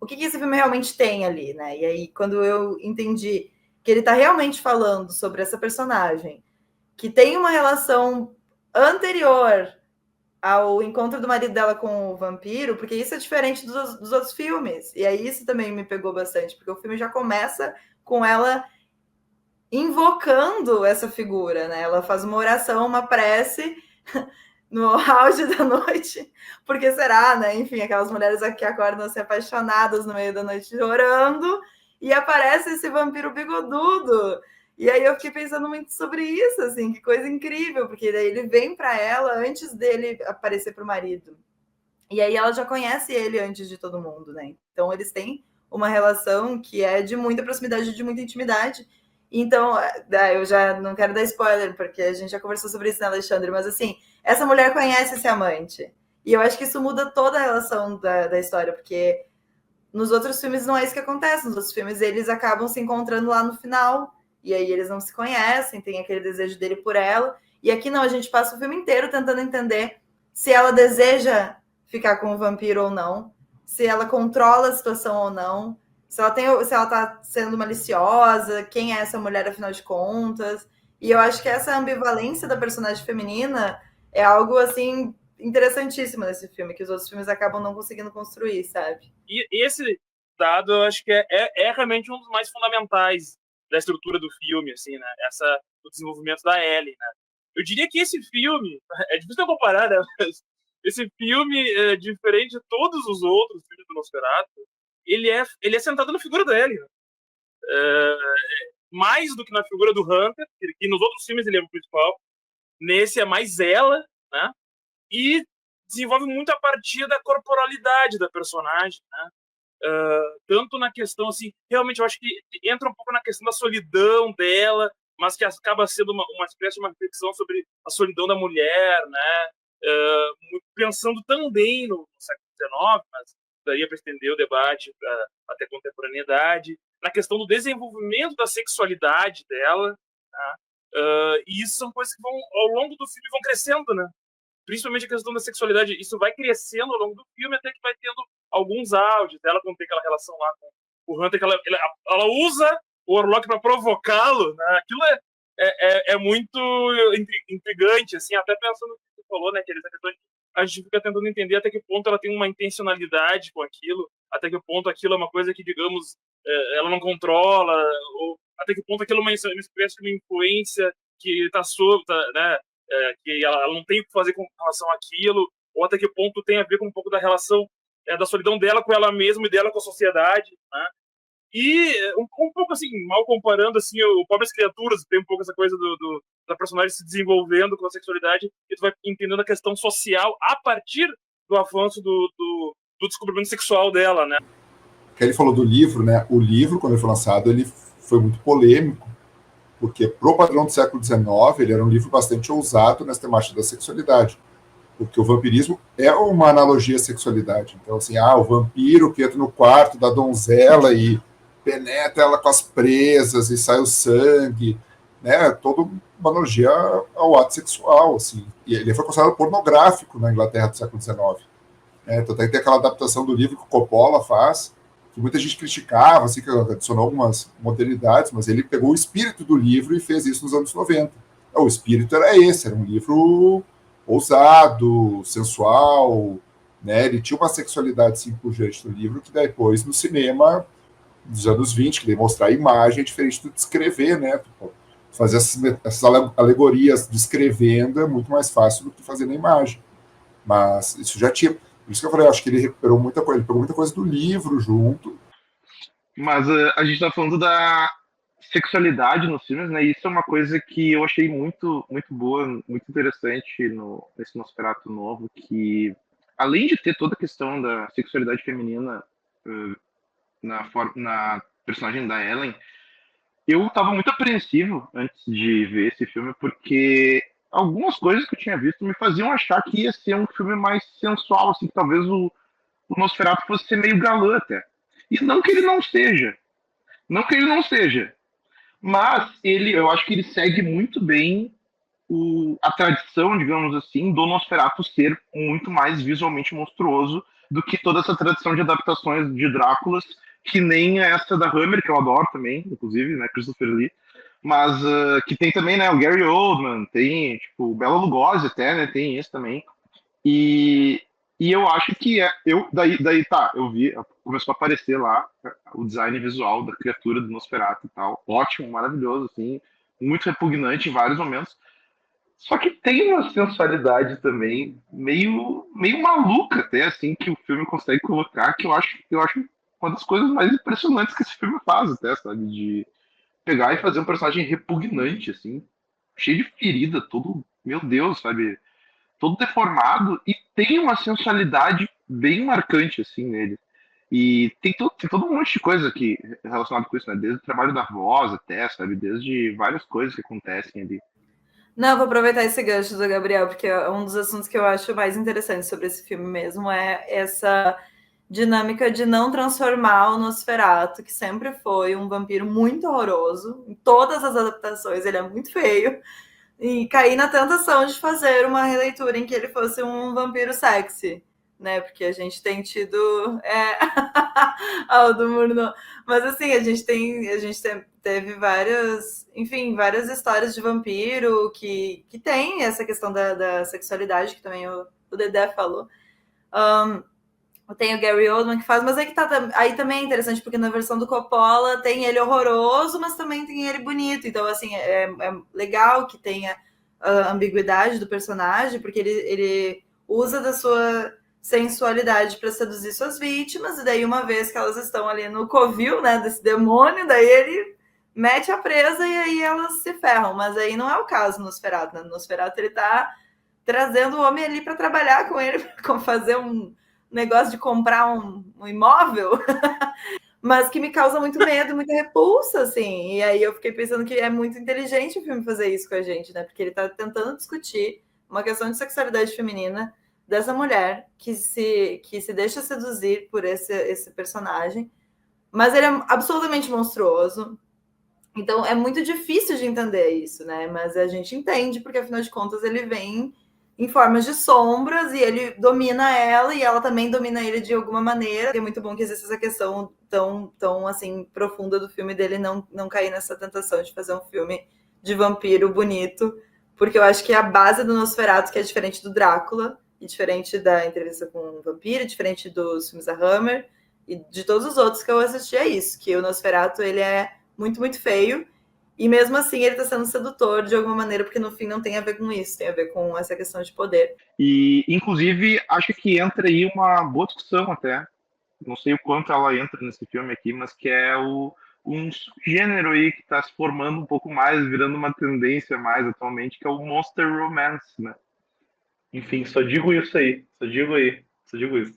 o que esse filme realmente tem ali, né? E aí, quando eu entendi que ele está realmente falando sobre essa personagem, que tem uma relação anterior ao encontro do marido dela com o vampiro, porque isso é diferente dos outros filmes. E aí isso também me pegou bastante, porque o filme já começa com ela invocando essa figura, né? Ela faz uma oração, uma prece no auge da noite, porque será, né? Enfim, aquelas mulheres que acordam assim, apaixonadas no meio da noite chorando, e aparece esse vampiro bigodudo. E aí eu fiquei pensando muito sobre isso, assim, que coisa incrível, porque daí ele vem para ela antes dele aparecer para o marido. E aí ela já conhece ele antes de todo mundo, né? Então eles têm uma relação que é de muita proximidade, de muita intimidade. Então, eu já não quero dar spoiler, porque a gente já conversou sobre isso, né, Alexandre? Mas assim, essa mulher conhece esse amante. E eu acho que isso muda toda a relação da história, porque nos outros filmes não é isso que acontece. Nos outros filmes eles acabam se encontrando lá no final, e aí eles não se conhecem, tem aquele desejo dele por ela. E aqui não, a gente passa o filme inteiro tentando entender se ela deseja ficar com o vampiro ou não, se ela controla a situação ou não, se ela tá sendo maliciosa, quem é essa mulher afinal de contas. E eu acho que essa ambivalência da personagem feminina é algo assim interessantíssimo nesse filme, que os outros filmes acabam não conseguindo construir, sabe? E esse dado eu acho que é realmente um dos mais fundamentais da estrutura do filme, assim, né? O desenvolvimento da Ellie, né? Eu diria que esse filme, é difícil comparar, né? Esse filme, diferente de todos os outros filmes do Nosferatu, ele é centrado na figura da Ellie, né? Mais do que na figura do Hunter, que nos outros filmes ele é o principal. Nesse é mais ela, né? E desenvolve muito a partir da corporalidade da personagem, né? Tanto na questão, assim, realmente eu acho que entra um pouco na questão da solidão dela, mas que acaba sendo uma espécie de uma reflexão sobre a solidão da mulher, né? Pensando também no século XIX, mas daria para estender o debate até a contemporaneidade, na questão do desenvolvimento da sexualidade dela, né? E isso são coisas que vão, ao longo do filme, vão crescendo, né? Principalmente a questão da sexualidade, isso vai crescendo ao longo do filme até que vai tendo alguns áudios dela quando tem aquela relação lá com o Hunter, que ela usa o Orlok para provocá-lo, né? Aquilo é muito intrigante, assim, até pensando no que você falou, né, que a gente fica tentando entender até que ponto ela tem uma intencionalidade com aquilo, até que ponto aquilo é uma coisa que, digamos, ela não controla, ou até que ponto aquilo é uma espécie de uma influência que está solta, né? Que ela não tem o que fazer com relação àquilo, ou até que ponto tem a ver com um pouco da relação da solidão dela com ela mesma e dela com a sociedade, né? E um pouco assim, mal comparando assim, o Pobres Criaturas, tem um pouco essa coisa da personagem se desenvolvendo com a sexualidade, e tu vai entendendo a questão social a partir do avanço do descobrimento sexual dela, né? Ele falou do livro, né? O livro, quando ele foi lançado, ele foi muito polêmico, porque pro padrão do século XIX, ele era um livro bastante ousado nas temáticas da sexualidade, porque o vampirismo é uma analogia à sexualidade. Então, assim, o vampiro que entra no quarto da donzela e penetra ela com as presas e sai o sangue, né? Toda uma analogia ao ato sexual, assim. E ele foi considerado pornográfico na Inglaterra do século XIX. Então tem aquela adaptação do livro que o Coppola faz, que muita gente criticava, assim, que adicionou algumas modernidades, mas ele pegou o espírito do livro e fez isso nos anos 90. O espírito era esse, era um livro ousado, sensual, né? Ele tinha uma sexualidade assim, pujante no livro, que depois no cinema dos anos 20, que daí mostrar a imagem é diferente do descrever, né? Fazer essas alegorias descrevendo é muito mais fácil do que fazer na imagem. Mas isso já tinha. Por isso que eu falei, acho que ele recuperou muita coisa, ele pegou muita coisa do livro junto. Mas a gente tá falando da sexualidade nos filmes, né? E isso é uma coisa que eu achei muito, muito boa, muito interessante nesse Nosferatu novo, que além de ter toda a questão da sexualidade feminina na personagem da Ellen, eu tava muito apreensivo antes de ver esse filme, porque algumas coisas que eu tinha visto me faziam achar que ia ser um filme mais sensual, assim, que talvez o Nosferatu fosse ser meio galã até. E não que ele não seja. Não que ele não seja. Mas eu acho que ele segue muito bem a tradição, digamos assim, do Nosferatu ser muito mais visualmente monstruoso do que toda essa tradição de adaptações de Dráculas, que nem essa da Hammer, que eu adoro também, inclusive, né, Christopher Lee, mas que tem também, né, o Gary Oldman, tem, tipo, o Bela Lugosi até, né, tem isso também. E, e eu acho que daí tá, eu vi, começou a aparecer lá o design visual da criatura do Nosferatu e tal, ótimo, maravilhoso, assim, muito repugnante em vários momentos. Só que tem uma sensualidade também meio maluca até, assim, que o filme consegue colocar, que eu acho uma das coisas mais impressionantes que esse filme faz até, sabe? De pegar e fazer um personagem repugnante, assim, cheio de ferida, todo, meu Deus, sabe? Todo deformado e tem uma sensualidade bem marcante, assim, nele. E tem todo um monte de coisa aqui relacionado com isso, né? Desde o trabalho da voz até, sabe? Desde várias coisas que acontecem ali. Não, vou aproveitar esse gancho do Gabriel, porque um dos assuntos que eu acho mais interessantes sobre esse filme mesmo é essa dinâmica de não transformar o Nosferatu, que sempre foi um vampiro muito horroroso, em todas as adaptações ele é muito feio, e cair na tentação de fazer uma releitura em que ele fosse um vampiro sexy, né? Porque a gente tem tido Aldo Murnau. Mas assim, teve várias, enfim, várias histórias de vampiro que tem essa questão da sexualidade, que também o Dedé falou. Tem o Gary Oldman que faz, mas aí, aí também é interessante, porque na versão do Coppola tem ele horroroso, mas também tem ele bonito. Então, assim, é legal que tenha a ambiguidade do personagem, porque ele usa da sua sensualidade para seduzir suas vítimas, e daí, uma vez que elas estão ali no covil, né, desse demônio, daí ele mete a presa e aí elas se ferram. Mas aí não é o caso no Nosferatu, né? No Nosferatu ele tá trazendo o homem ali para trabalhar com ele, para fazer um negócio de comprar um imóvel, mas que me causa muito medo, muita repulsa, assim. E aí eu fiquei pensando que é muito inteligente o filme fazer isso com a gente, né? Porque ele tá tentando discutir uma questão de sexualidade feminina dessa mulher que se deixa seduzir por esse personagem, mas ele é absolutamente monstruoso. Então é muito difícil de entender isso, né? Mas a gente entende, porque afinal de contas ele vem em formas de sombras e ele domina ela e ela também domina ele de alguma maneira. É muito bom que exista essa questão tão assim profunda do filme dele não cair nessa tentação de fazer um filme de vampiro bonito, porque eu acho que a base do Nosferatu, que é diferente do Drácula e diferente da Entrevista com um Vampiro, diferente dos filmes da Hammer e de todos os outros que eu assisti, é isso, que o Nosferatu ele é muito, muito feio. E mesmo assim ele está sendo sedutor de alguma maneira, porque no fim não tem a ver com isso, tem a ver com essa questão de poder. E, inclusive, acho que entra aí uma boa discussão até. Não sei o quanto ela entra nesse filme aqui, mas que é um gênero aí que está se formando um pouco mais, virando uma tendência mais atualmente, que é o Monster Romance, né? Enfim, só digo isso aí. Só digo isso.